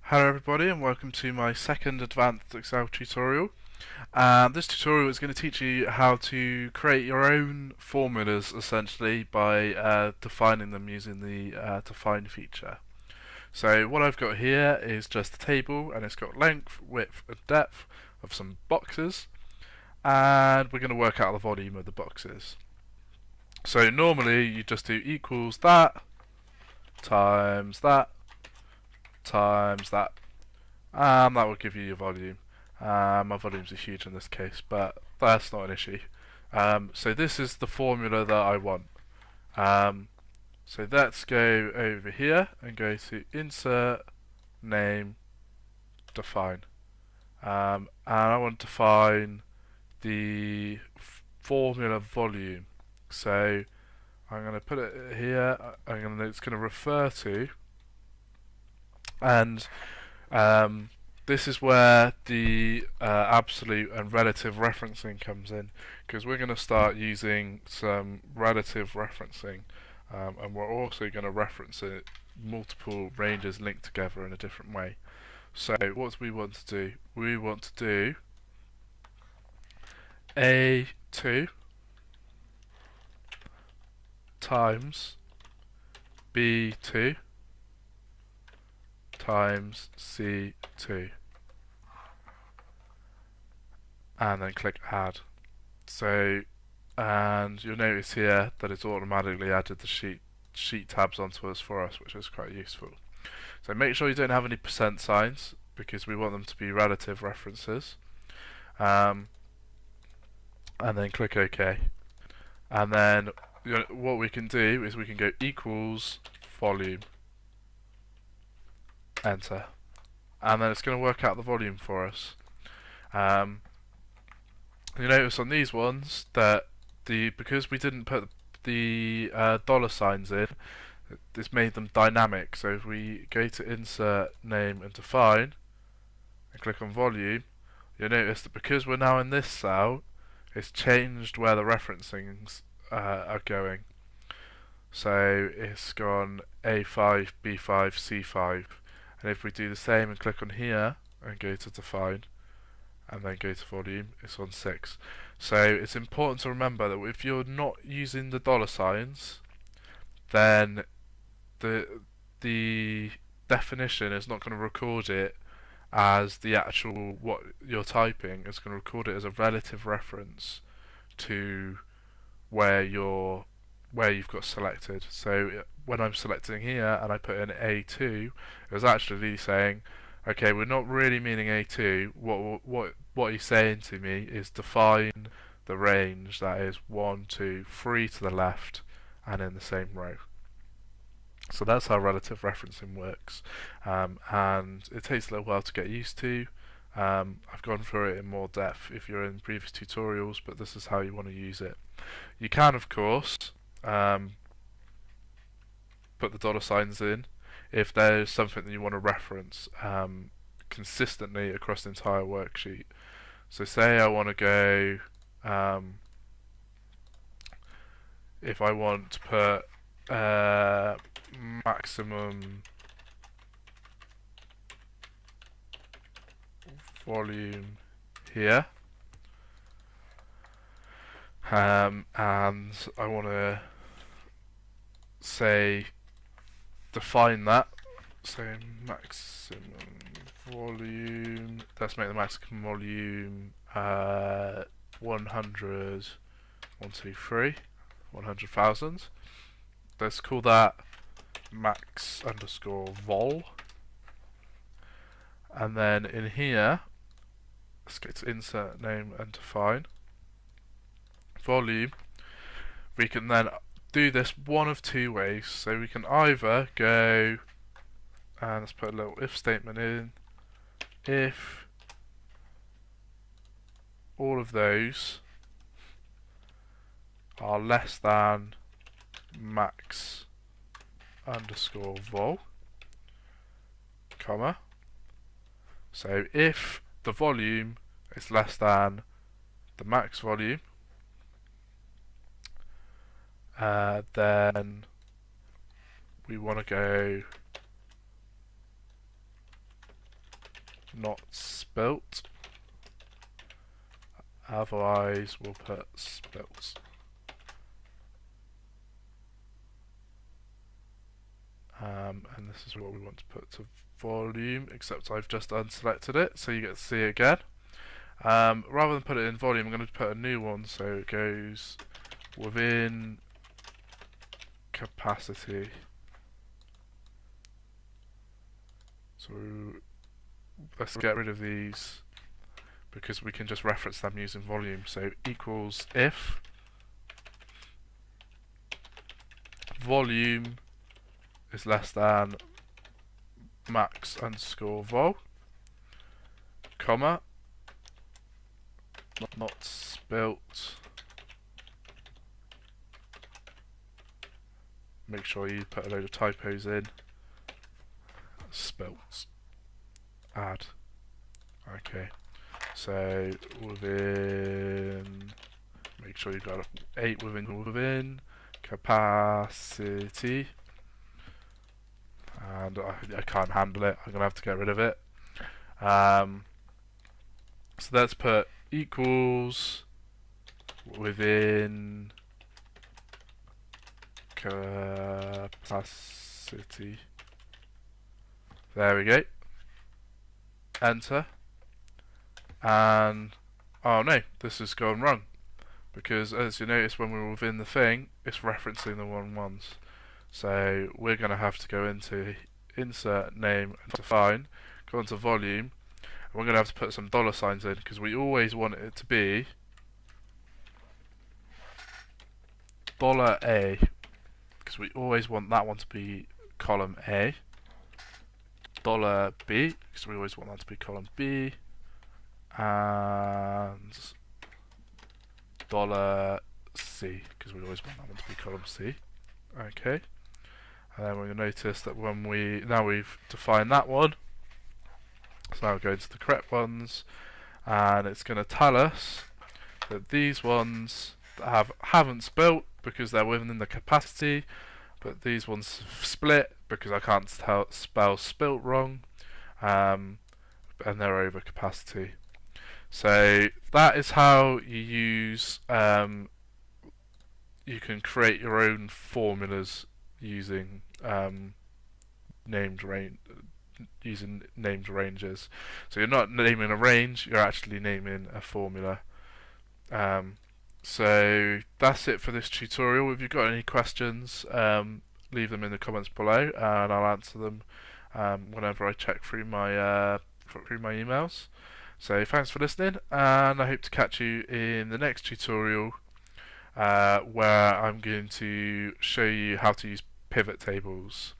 Hello everybody and welcome to my second advanced Excel tutorial. This tutorial is going to teach you how to create your own formulas essentially by defining them using the define feature. So what I've got here is just a table and it's got length, width and depth of some boxes, and we're going to work out the volume of the boxes. So normally you just do equals that times that times that. That will give you your volume. My volumes are huge in this case, but that's not an issue. So this is the formula that I want. So let's go over here and go to Insert, Name, Define. And I want to define the formula volume. So I'm going to put it here. It's going to refer to, and this is where the absolute and relative referencing comes in, because we're going to start using some relative referencing, and we're also going to reference it multiple ranges linked together in a different way. So what do we want to do? We want to do A2 times B2 times C2, and then click add. So, and you'll notice here that it's automatically added the sheet tabs onto us for us, which is quite useful. So make sure you don't have any percent signs because we want them to be relative references, and then click OK. And then what we can do is we can go equals volume, enter, and then it's going to work out the volume for us. You notice on these ones that because we didn't put the dollar signs in, this made them dynamic. So if we go to Insert, Name and Define and click on Volume, you'll notice that because we're now in this cell, it's changed where the referencings are going. So it's gone A5, B5, C5, and if we do the same and click on here and go to Define and then go to Volume, it's on 6. So it's important to remember that if you're not using the dollar signs, then the definition is not going to record it as the actual what you're typing. It's going to record it as a relative reference to where you've got selected. So when I'm selecting here and I put in A2, it was actually saying, okay, we're not really meaning A2. What he's saying to me is define the range that is 1, 2, 3 to the left and in the same row. So that's how relative referencing works, and it takes a little while to get used to. I've gone through it in more depth if you're in previous tutorials, but this is how you want to use it. You can, of course, put the dollar signs in if there's something that you want to reference consistently across the entire worksheet. So say I want to go, if I want to put maximum volume here, and I want to say define that, so maximum volume, let's make the maximum volume 100, 100,000. Let's call that max underscore vol. And then in here, let's go to Insert, Name and Define. Volume. We can then do this one of two ways. So we can either go, and let's put a little if statement in, if all of those are less than max underscore vol, comma. So if the volume is less than the max volume, then we want to go not spilt. Otherwise, we'll put spilt. And this is what we want to put to volume, except I've just unselected it, so you get to see it again. Rather than put it in volume, I'm going to put a new one, so it goes within capacity. So let's get rid of these because we can just reference them using volume. So equals if volume is less than max underscore vol, comma, not spilt. Make sure you put a load of typos in. Spilt. Add. Okay. So within. Make sure you've got 8 within capacity. And I can't handle it. I'm gonna have to get rid of it. So let's put equals within capacity. There we go. Enter. And oh no, this has gone wrong because as you notice when we were within the thing, it's referencing the wrong ones. So we're going to have to go into insert name and define, go into volume, and we're going to have to put some dollar signs in because we always want it to be $A, because we always want that one to be column A, $B, because we always want that to be column B, and $C, because we always want that one to be column C. Okay. And then we'll notice that when we've defined that one, so now we're going to the correct ones, and it's going to tell us that these ones that haven't spilt because they're within the capacity, but these ones split because I can't spell spilt wrong, and they're over capacity. So that is how you use. You can create your own formulas using named ranges. So you're not naming a range; you're actually naming a formula. So that's it for this tutorial. If you've got any questions, leave them in the comments below, and I'll answer them whenever I check through my emails. So thanks for listening, and I hope to catch you in the next tutorial, where I'm going to show you how to use pivot tables.